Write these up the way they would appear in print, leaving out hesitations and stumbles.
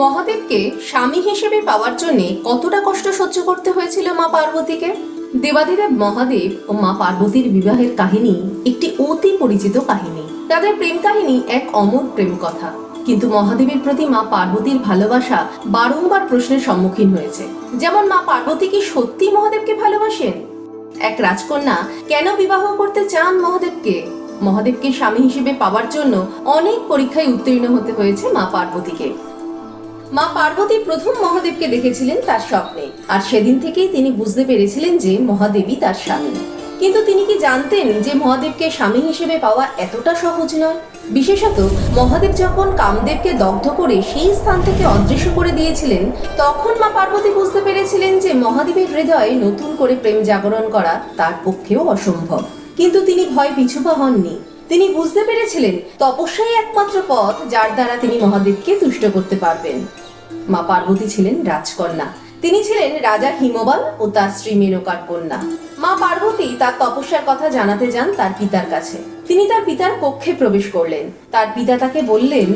মহাদেবকে স্বামী হিসেবে পাওয়ার জন্য কতটা কষ্ট সহ্য করতে হয়েছিল মা পার্বতীকে। দেবাদিদেব মহাদেব ও মা পার্বতীর বিবাহের কাহিনী একটি অতি পরিচিত কাহিনী। তাদের প্রেম কাহিনী এক অমর প্রেম কথা, কিন্তু মহাদেবের প্রতি মা পার্বতীর ভালোবাসা বারংবার প্রশ্নের সম্মুখীন হয়েছে। যেমন, মা পার্বতী কি সত্যি মহাদেবকে ভালোবাসেন? এক রাজকন্যা কেন বিবাহ করতে চান মহাদেবকে? মহাদেবকে স্বামী হিসেবে পাওয়ার জন্য অনেক পরীক্ষায় উত্তীর্ণ হতে হয়েছে মা পার্বতীকে। মা পার্বতী প্রথম মহাদেবকে দেখেছিলেন তার স্বপ্নে, আর সেদিন থেকেই তিনি বুঝতে পেরেছিলেন যে মহাদেবী তার স্বামী। কিন্তু তিনি কি জানতেন যে মহাদেবকে স্বামী হিসেবে পাওয়া এতটা সহজ নয়? বিশেষত মহাদেব যখন কামদেবকে দগ্ধ করে সেই স্থান থেকে অদৃশ্য করে দিয়েছিলেন, তখন মা পার্বতী বুঝতে পেরেছিলেন যে মহাদেবের হৃদয়ে নতুন করে প্রেম জাগরণ করা তার পক্ষেও অসম্ভব। কিন্তু তিনি ভয় পিছুপা হননি। তিনি বুঝতে পেরেছিলেন তপস্যাই একমাত্র পথ যার দ্বারা তিনি মহাদেবকে তুষ্ট করতে পারবেন। মা পার্বতী ছিলেন রাজকন্যা। তিনি ছিলেন রাজা হিমবান ও তার স্ত্রী মেনকার কন্যা। মা পার্বতী তার তপস্যার কথা জানাতে যান তার পিতার কাছে। তিনি তার পিতার কক্ষে প্রবেশ করলেন। তার পিতা তাকে বললেন,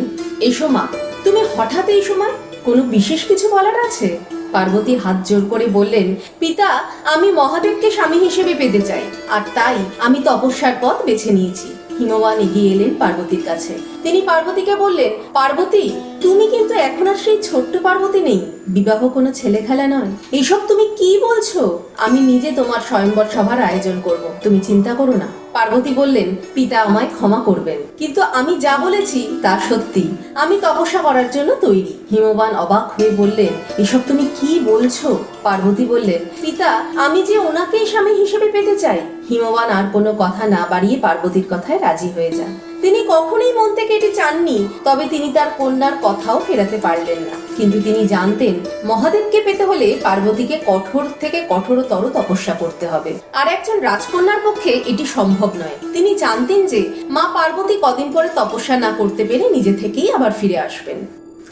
এসো মা, তুমি হঠাৎ এই সময়, কোনো বিশেষ কিছু বলার আছে? পার্বতী হাত জোর করে বললেন, পিতা, আমি মহাদেবকে স্বামী হিসেবে পেতে চাই, আর তাই আমি তপস্যার পথ বেছে নিয়েছি। হিমবান এগিয়ে এলেন পার্বতীর কাছে। তিনি পার্বতীকে বললেন, পার্বতী, তুমি কিন্তু এখন আর সেই ছোট্ট পার্বতী নেই। বিবাহ কোনো ছেলে খেলা নয়। এসব তুমি কি বলছো? আমি নিজে তোমার স্বয়ংবর সভার আয়োজন করব, তুমি চিন্তা করো না। পার্বতী বললেন, পিতা আমায় ক্ষমা করবেন, কিন্তু আমি যা বলেছি তা সত্যি। আমি তপস্যা করার জন্য তৈরি। হিমবান অবাক হয়ে বললেন, এসব তুমি কি বলছো? পার্বতী বললেন, পিতা, আমি যে ওনাকেই স্বামী হিসেবে পেতে চাই। হিমবান আর কোনো কথা না বাড়িয়ে পার্বতীর কথায় রাজি হয়ে যান। তিনি কখনোই মন থেকে এটি চাননি, তবে তিনি তার কন্যার কথাও ফেরাতে পারলেন না। কিন্তু তিনি জানতেন মহাদেবকে পেতে হলে পার্বতীকে কঠোর থেকে কঠোরতর তপস্যা করতে হবে, আর একজন রাজকন্যার পক্ষে এটি সম্ভব নয়। তিনি জানতেন যে মা পার্বতী কদিন পরে তপস্যা না করতে পেরে নিজে থেকেই আবার ফিরে আসবেন।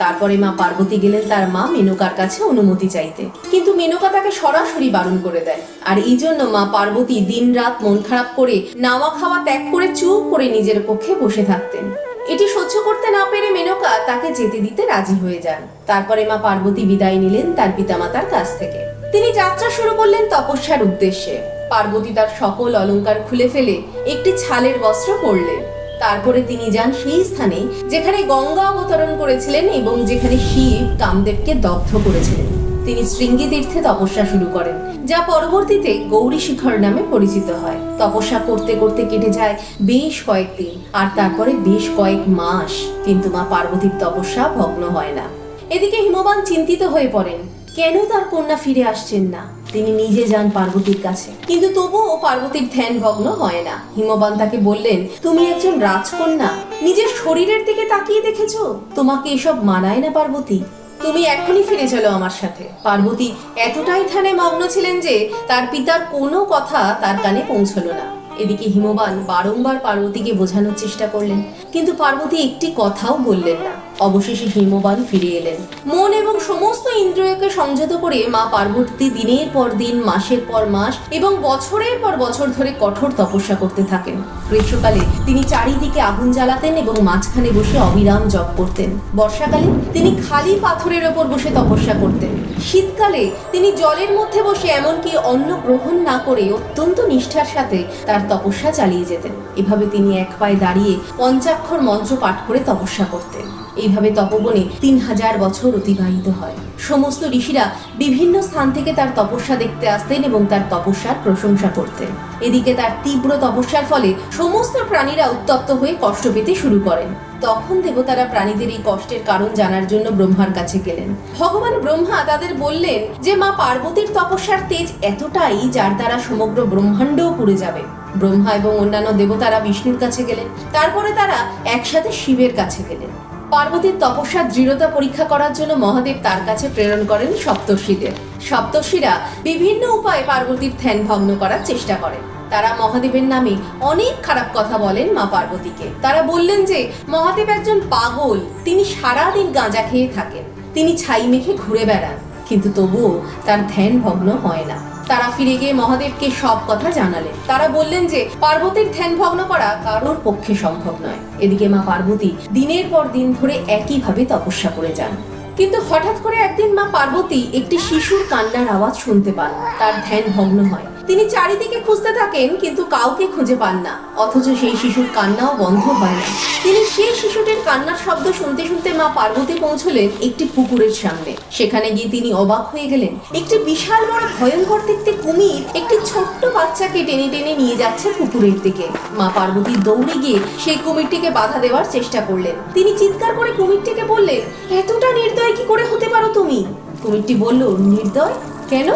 তারপরে মা পার্বতী গেলেন তার মা মেনকার কাছে অনুমতি চাইতে, কিন্তু মেনকা তাকে সরাসরি বারণ করে দেয়। আর এই জন্য মা পার্বতী দিন রাত মন খারাপ করে নাওয়া খাওয়া ত্যাগ করে চুপ করে নিজের কক্ষে বসে থাকতেন। এটি সহ্য করতে না পেরে মেনকা তাকে যেতে দিতে রাজি হয়ে যান। তারপরে মা পার্বতী বিদায় নিলেন তার পিতামাতার কাছ থেকে। তিনি যাত্রা শুরু করলেন তপস্যার উদ্দেশ্যে। পার্বতী তার সকল অলংকার খুলে ফেলে একটি ছালের বস্ত্র পরলেন। তারপরে তিনি যান সেই স্থানে যেখানে গঙ্গা অবতরণ করেছিলেন এবং যেখানে শিব কামদেবকে দগ্ধ করেছিলেন। তিনি শৃঙ্গী তীর্থে তপস্যা শুরু করেন, যা পরবর্তীতে গৌরী শিখর নামে পরিচিত হয়। তপস্যা করতে করতে কেটে যায় বেশ কয়েকদিন, আর তারপরে বেশ কয়েক মাস, কিন্তু মা পার্বতীর তপস্যা ভগ্ন হয় না। এদিকে হিমবান চিন্তিত হয়ে পড়েন, কেন তার কন্যা ফিরে আসছেন না। তিনি নিজে যান পার্বতীর কাছে, কিন্তু তবুও পার্বতীর ধ্যান ভগ্ন হয় না। হিমবান তাকে বললেন, তুমি একজন রাজকন্যা, নিজের শরীরের দিকে তাকিয়ে দেখেছো? তোমাকে এসব মানায় না পার্বতী। তুমি এখনই ফিরে চলো আমার সাথে। পার্বতী এতটাই ধ্যানে মগ্ন ছিলেন যে তার পিতার কোনো কথা তার কানে পৌঁছলো না। এদিকে হিমবান বারংবার পার্বতীকে বোঝানোর চেষ্টা করলেন, কিন্তু পার্বতী একটি কথাও বললেন না। অবশেষে হিমবান ফিরে এলেন। মন এবং সমস্ত ইন্দ্রিয়কে সংযত করে মা পার্বতী দিনের পর দিন, মাসের পর মাস এবং বছরের পর বছর ধরে কঠোর তপস্যা করতে থাকেন। গ্রীষ্মকালে তিনি চারিদিকে আগুন জ্বালাতেন এবং মাঝখানে বসে অবিরাম জপ করতেন। বর্ষাকালে তিনি খালি পাথরের ওপর বসে তপস্যা করতেন। শীতকালে তিনি জলের মধ্যে বসে এমনকি অন্ন গ্রহণ না করে অত্যন্ত নিষ্ঠার সাথে তার তপস্যা চালিয়ে যেতেন। এভাবে তিনি এক পায়ে দাঁড়িয়ে পঞ্চাক্ষর মন্ত্র পাঠ করে তপস্যা করতেন। এইভাবে তপবনে 3000 বছর অতিবাহিত হয়। সমস্ত ঋষিরা বিভিন্ন স্থান থেকে তার তপস্যা দেখতে আসতেন এবং তার তপস্যার প্রশংসা করতেন। এদিকে তার তীব্র তপস্যার ফলে সমস্ত প্রাণীরা উত্তপ্ত হয়ে কষ্ট পেতে শুরু করেন। তখন দেবতারা প্রাণীদের এই কষ্টের কারণ জানার জন্য ব্রহ্মার কাছে গেলেন। ভগবান ব্রহ্মা তাদের বললেন যে মা পার্বতীর তপস্যার তেজ এতটাই যার দ্বারা সমগ্র ব্রহ্মাণ্ডও পুড়ে যাবে। ব্রহ্মা এবং অন্যান্য দেবতারা বিষ্ণুর কাছে গেলেন। তারপরে তারা একসাথে শিবের কাছে গেলেন। পার্বতীর তপস্যার দৃঢ়তা পরীক্ষা করার জন্য মহাদেব তার কাছে প্রেরণ করেন সপ্তর্ষিদের। সপ্তর্ষিরা বিভিন্ন উপায়ে পার্বতীর ধ্যান ভগ্ন করার চেষ্টা করেন। তারা মহাদেবের নামে অনেক খারাপ কথা বলেন মা পার্বতীকে। তারা বললেন যে মহাদেব একজন পাগল, তিনি সারাদিন গাঁজা খেয়ে থাকেন, তিনি ছাই মেখে ঘুরে বেড়ান, কিন্তু তবুও তার ধ্যান ভগ্ন হয় না। তারা ফিরে গিয়ে মহাদেবকে সব কথা জানালেন। তারা বললেন যে পার্বতীর ধ্যান ভগ্ন করা কারোর পক্ষে সম্ভব নয়। এদিকে মা পার্বতী দিনের পর দিন ধরে একইভাবে তপস্যা করে যান। কিন্তু হঠাৎ করে একদিন মা পার্বতী একটি শিশুর কান্নার আওয়াজ শুনতে পান। তার ধ্যান ভগ্ন হয়। তিনি চারিদিকে খুঁজতে থাকেন কিন্তু কাউকে খুঁজে পান না, অথচ সেই শিশুর কান্নাও বন্ধ হয় না। তিনি সেই শিশুটির কান্নার শব্দ শুনতে শুনতে মা পার্বতী পৌঁছলেন একটি পুকুরের সামনে। সেখানে গিয়ে তিনি অবাক হয়ে গেলেন। একটি বিশাল বড় ভয়ঙ্কর দেখতে কুমির একটি ছোট্ট বাচ্চাকে টেনে টেনে নিয়ে যাচ্ছে পুকুরের দিকে। মা পার্বতী দৌড়ে গিয়ে সেই কুমিরটিকে বাধা দেওয়ার চেষ্টা করলেন। তিনি চিৎকার করে কুমিরটিকে বললেন, এতটা নির্দয় কি করে হতে পারো তুমি? কুমিরটি বলল, নির্দয় কেন?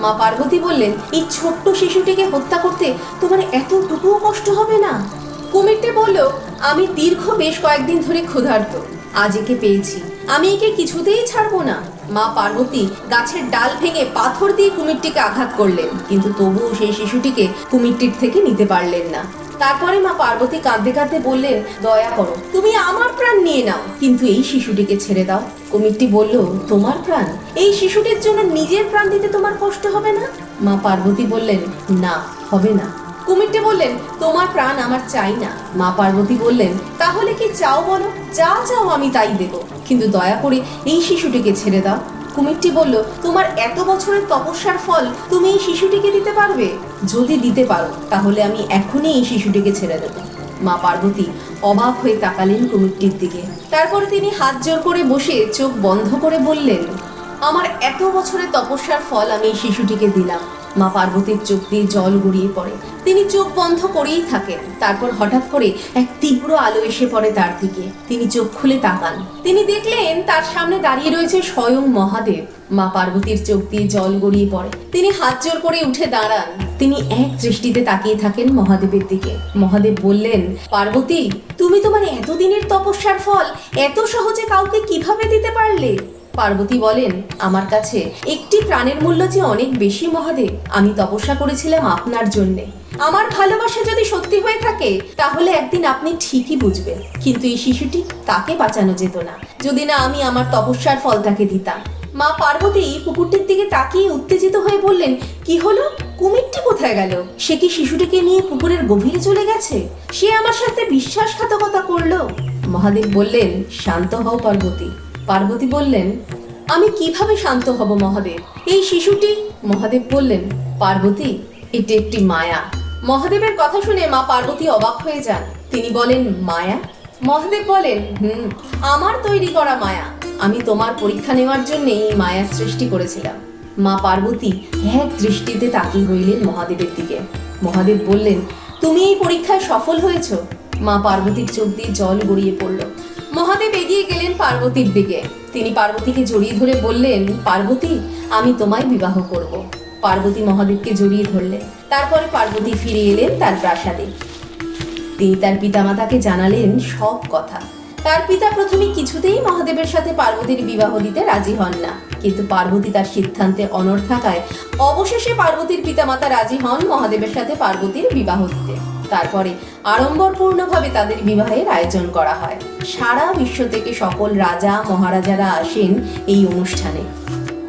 মা পার্বতী বললেন, এই ছোট্ট শিশুটিকে হত্যা করতে তোমার এতটুকুও কষ্ট হবে না? কুমিরটি বলল, আমি দীর্ঘ বেশ কয়েকদিন ধরে ক্ষুধার্ত, আজ একে পেয়েছি, আমি একে কিছুতেই ছাড়বো না। মা পার্বতী গাছের ডাল ভেঙে পাথর দিয়ে কুমিরটিকে আঘাত করলেন, কিন্তু তবুও সেই শিশুটিকে কুমিরটির থেকে নিতে পারলেন না। তারপরে মা পার্বতী কাঁদতে কাঁদতে বললেন, দয়া করো, তুমি আমার প্রাণ নিয়ে নাও, কিন্তু এই শিশুটিকে ছেড়ে দাও। কুমিরটি বলল, তোমার প্রাণ? এই শিশুটির জন্য নিজের প্রাণ দিতে তোমার কষ্ট হবে না? মা পার্বতী বললেন, না, হবে না। কুমিরটি বললেন, তোমার প্রাণ আমার চাই না। মা পার্বতী বললেন, তাহলে কি চাও বলো, যা চাও আমি তাই দেব, কিন্তু দয়া করে এই শিশুটিকে ছেড়ে দাও। কুমিরটি বলল, তোমার এত বছরের তপস্যার ফল তুমি এই শিশুটিকে দিতে পারবে? যদি দিতে পারো তাহলে আমি এখনই এই শিশুটিকে ছেড়ে দেব। মা পার্বতী অবাক হয়ে তাকালেন কুমিরটির দিকে। তারপরে তিনি হাত জোর করে বসে চোখ বন্ধ করে বললেন, আমার এত বছরের তপস্যার ফল আমি এই শিশুটিকে দিলাম। মা পার্বতীর চোখ দিয়ে জল গড়িয়ে পড়ে। তিনি চোখ বন্ধ করেই থাকেন। তারপর হঠাৎ করে এক তীব্র আলো এসে পড়ে তার দিকে। তিনি চোখ খুলে তাকান। তিনি দেখলেন তার সামনে দাঁড়িয়ে রয়েছে স্বয়ং মহাদেব। মা পার্বতীর চোখ দিয়ে জল গড়িয়ে পড়ে। তিনি হাত জোর করে উঠে দাঁড়ান। তিনি এক দৃষ্টিতে তাকিয়ে থাকেন মহাদেবের দিকে। মহাদেব বললেন, পার্বতী, তুমি তোমার এতদিনের তপস্যার ফল এত সহজে কাউকে কিভাবে দিতে পারলে? পার্বতী বলেন, আমার কাছে একটি প্রাণের মূল্য যে অনেক বেশি মহাদেব। আমি তপস্যা করেছিলাম আপনার জন্যে। আমার ভালোবাসা যদি সত্যি হয়ে থাকে তাহলে একদিন আপনি ঠিকই বুঝবেন। কিন্তু এই শিশুটি, তাকে বাঁচানো যেত না যদি না আমি আমার তপস্যার ফল তাকে দিতাম। মা পার্বতী পুকুরটির দিকে তাকিয়ে উত্তেজিত হয়ে বললেন, কি হলো? কুমিরটি কোথায় গেল? সে কি শিশুটিকে নিয়ে পুকুরের গভীরে চলে গেছে? সে আমার সাথে বিশ্বাসঘাতকতা করলো। মহাদেব বললেন, শান্ত হও পার্বতী। পার্বতী বললেন, আমি কিভাবে শান্ত হব মহাদেব? এই শিশুটি। মহাদেব বললেন, পার্বতী, এটি একটি মায়া। মহাদেবের কথা শুনে মা পার্বতী অবাক হয়ে যান। তিনি বলেন, মায়া? মহাদেব বলেন, আমার তৈরি করা মায়া। আমি তোমার পরীক্ষা নেওয়ার জন্য এই মায়া সৃষ্টি করেছিলাম। মা পার্বতী এক দৃষ্টিতে তাকিয়ে রইলেন মহাদেবের দিকে। মহাদেব বললেন, তুমি এই পরীক্ষায় সফল হয়েছ। মা পার্বতীর চোখ দিয়ে জল গড়িয়ে পড়ল। মহাদেব এগিয়ে গেলেন পার্বতীর দিকে। তিনি পার্বতীকে জড়িয়ে ধরে বললেন, পার্বতী, আমি তোমায় বিবাহ করব। পার্বতী মহাদেবকে জড়িয়ে ধরলেন। তারপরে পার্বতী ফিরে এলেন তার প্রাসাদে। তিনি তার পিতামাতাকে জানালেন সব কথা। তার পিতা প্রথমে কিছুতেই মহাদেবের সাথে পার্বতীর বিবাহ দিতে রাজি হন না, কিন্তু পার্বতী তার সিদ্ধান্তে অনড় থাকায় অবশেষে পার্বতীর পিতামাতা রাজি হন মহাদেবের সাথে পার্বতীর বিবাহ দিতে। তারপরে আড়ম্বরপূর্ণভাবে তাদের বিবাহের আয়োজন করা হয়। সারা বিশ্ব থেকে সকল রাজা মহারাজারা আসেন এই অনুষ্ঠানে।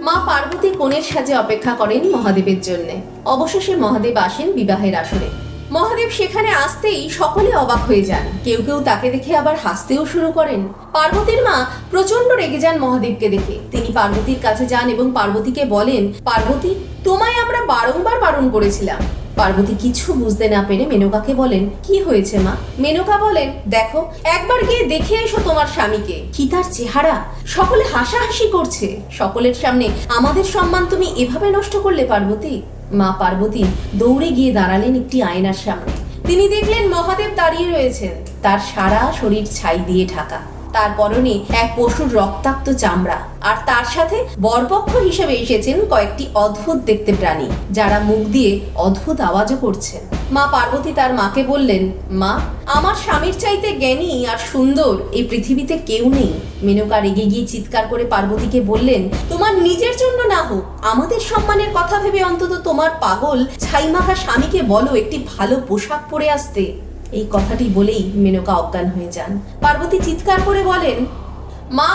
মা পার্বতী কনের সাজে অপেক্ষা করেন মহাদেবের জন্য। অবশেষে মহাদেব আসেন বিবাহের আসরে। মহাদেব সেখানে আসতেই সকলে অবাক হয়ে যান। কেউ কেউ তাকে দেখে আবার হাসতেও শুরু করেন। পার্বতীর মা প্রচন্ড রেগে যান মহাদেবকে দেখে। তিনি পার্বতীর কাছে যান এবং পার্বতীকে বলেন, পার্বতী, তোমায় আমরা বারংবার বারণ করেছিলাম। পার্বতী কিছু বুঝতে না পেরে মেনকাকে বলেন, কি হয়েছে মা? মেনকা বলেন, দেখো, একবার গিয়ে দেখে এসো তোমার স্বামীকে। কি তার চেহারা! সকলে হাসাহাসি করছে। সকলের সামনে আমাদের সম্মান তুমি এভাবে নষ্ট করলে পার্বতী। মা পার্বতী দৌড়ে গিয়ে দাঁড়ালেন একটি আয়নার সামনে। তিনি দেখলেন মহাদেব দাঁড়িয়ে রয়েছেন। তার সারা শরীর ছাই দিয়ে ঢাকা। তার পরনে এক পশুর রক্তাক্ত চামড়া, আর তার সাথে বরপক্ষ হিসেবে এসেছেন কয়েকটি অদ্ভুত দেখতে প্রাণী, যারা মুখ দিয়ে অদ্ভুত আওয়াজও করছেন। মা পার্বতী তার মাকে বললেন, মা, আমার স্বামীর চাইতে জ্ঞানী আর সুন্দর এই পৃথিবীতে কেউ নেই। মেনকা রেগে গিয়ে চিৎকার করে পার্বতীকে বললেন, তোমার নিজের জন্য না হোক, আমাদের সম্মানের কথা ভেবে অন্তত তোমার পাগল ছাইমাখা স্বামীকে বলো একটি ভালো পোশাক পরে আসতে। এই কথাটি বলেই মেনকা অজ্ঞান হয়ে যান। পার্বতী চিৎকার করে বলেন, মা,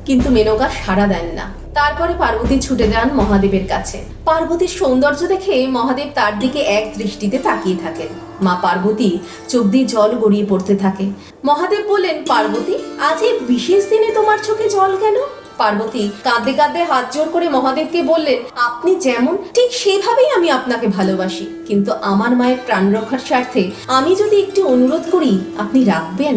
কিন্তু মেনকা সাড়া দেন না। তারপরে পার্বতী ছুটে যান মহাদেবের কাছে। পার্বতীর সৌন্দর্য দেখে মহাদেব তার দিকে এক দৃষ্টিতে তাকিয়ে থাকেন। মা পার্বতী চোখ দিয়ে জল গড়িয়ে পড়তে থাকে। মহাদেব বললেন, পার্বতী, আজ এই বিশেষ দিনে তোমার চোখে জল কেন? পার্বতী কাঁদতে কাঁদতে হাত জোর করে মহাদেবকে বললেন, আপনি যেমন ঠিক সেভাবেই আমি আপনাকে ভালোবাসি, কিন্তু আমার মায়ের প্রাণ রক্ষার স্বার্থে আমি যদি একটি অনুরোধ করি আপনি রাখবেন?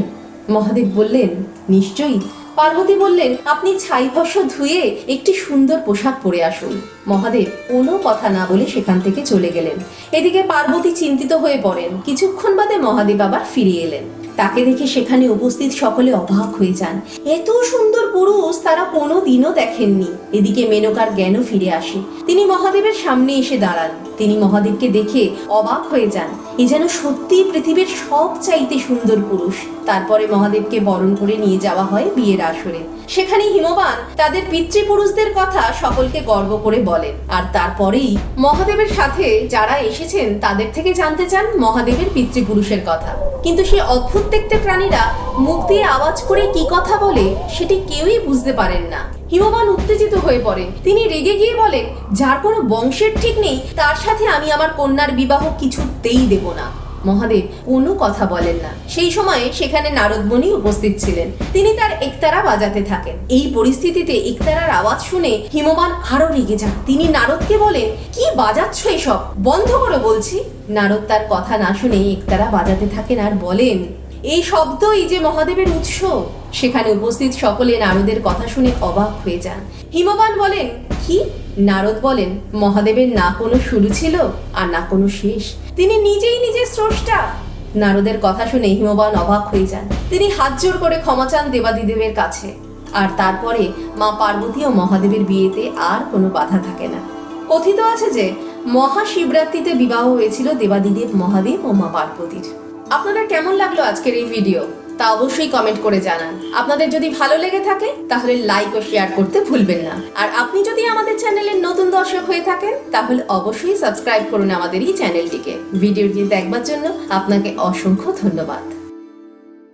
মহাদেব বললেন, নিশ্চয়ই। পার্বতী বললেন, আপনি ছাই ভস্য ধুয়ে একটি সুন্দর পোশাক পরে আসুন। মহাদেব কোনো কথা না বলে সেখান থেকে চলে গেলেন। এদিকে পার্বতী চিন্তিত হয়ে পড়েন। কিছুক্ষণ বাদে মহাদেব আবার ফিরে এলেন। তাকে দেখে সেখানে উপস্থিত সকলে অবাক হয়ে যান। এত সুন্দর পুরুষ তারা কোনো দিনও দেখেননি। এদিকে মেনকার জ্ঞানও ফিরে আসে। তিনি মহাদেবের সামনে এসে দাঁড়ান। তিনি মহাদেবকে দেখে অবাক হয়ে যান। এ যেন সত্যি পৃথিবীর সব চাইতে সুন্দর পুরুষ। তারপরে মহাদেবকে বরণ করে নিয়ে যাওয়া হয় বিয়ের আসরে। সেখানে হিমবান তাদের পিতৃপুরুষদের কথা সকলকে গর্ব করে বলেন, আর তারপরেই মহাদেবের সাথে যারা এসেছেন তাদের থেকে জানতে চান মহাদেবের পিতৃপুরুষের কথা। কিন্তু সে অদ্ভুত দেখতে প্রাণীরা মুখ দিয়ে আওয়াজ করে কি কথা বলে সেটি কেউই বুঝতে পারেন না। হিমবান উত্তেজিত হয়ে পড়েন। তিনি রেগে গিয়ে বলেন, যার কোনো বংশের ঠিক নেই তার সাথে আমি আমার কন্যার বিবাহ কিছুতেই দেব না। মহাদেব কোনো কথা বলেন না। সেই সময়ে সেখানে নারদমণি উপস্থিত ছিলেন। তিনি তার একতারা বাজাতে থাকেন। এই পরিস্থিতিতে একতারার আওয়াজ শুনে হিমবান আরো রেগে যান। তিনি নারদকে বলেন, কি বাজাচ্ছ এসব, বন্ধ করো বলছি। নারদ তার কথা না শুনে একতারা বাজাতে থাকেন আর বলেন, এই শব্দই যে মহাদেবের উৎস। সেখানে উপস্থিত সকলে নারদের কথা শুনে অবাক হয়ে যান। হিমবান বলেন, কি? নারদ বলেন, মহাদেবের না কোনো শুরু ছিল আর না কোনো শেষ, তিনি নিজেই নিজের স্রষ্টা। নারদের কথা শুনে হিমবান অবাক হয়ে যান। তিনি হাত জোর করে ক্ষমা চান দেবাদিদেবের কাছে। আর তারপরে মা পার্বতী ও মহাদেবের বিয়েতে আর কোনো বাধা থাকে না। কথিত আছে যে মহাশিবরাত্রিতে বিবাহ হয়েছিল দেবাদিদেব মহাদেব ও মা পার্বতীর। আপনাদের কেমন লাগলো আজকের এই ভিডিও তা অবশ্যই কমেন্ট করে জানান। আপনাদের যদি ভালো লেগে থাকে তাহলে লাইক ও শেয়ার করতে ভুলবেন না। আর আপনি যদি আমাদের চ্যানেলের নতুন দর্শক হয়ে থাকেন তাহলে অবশ্যই সাবস্ক্রাইব করুন আমাদের এই চ্যানেলটিকে। ভিডিওটি দেখবার জন্য আপনাকে অসংখ্য ধন্যবাদ।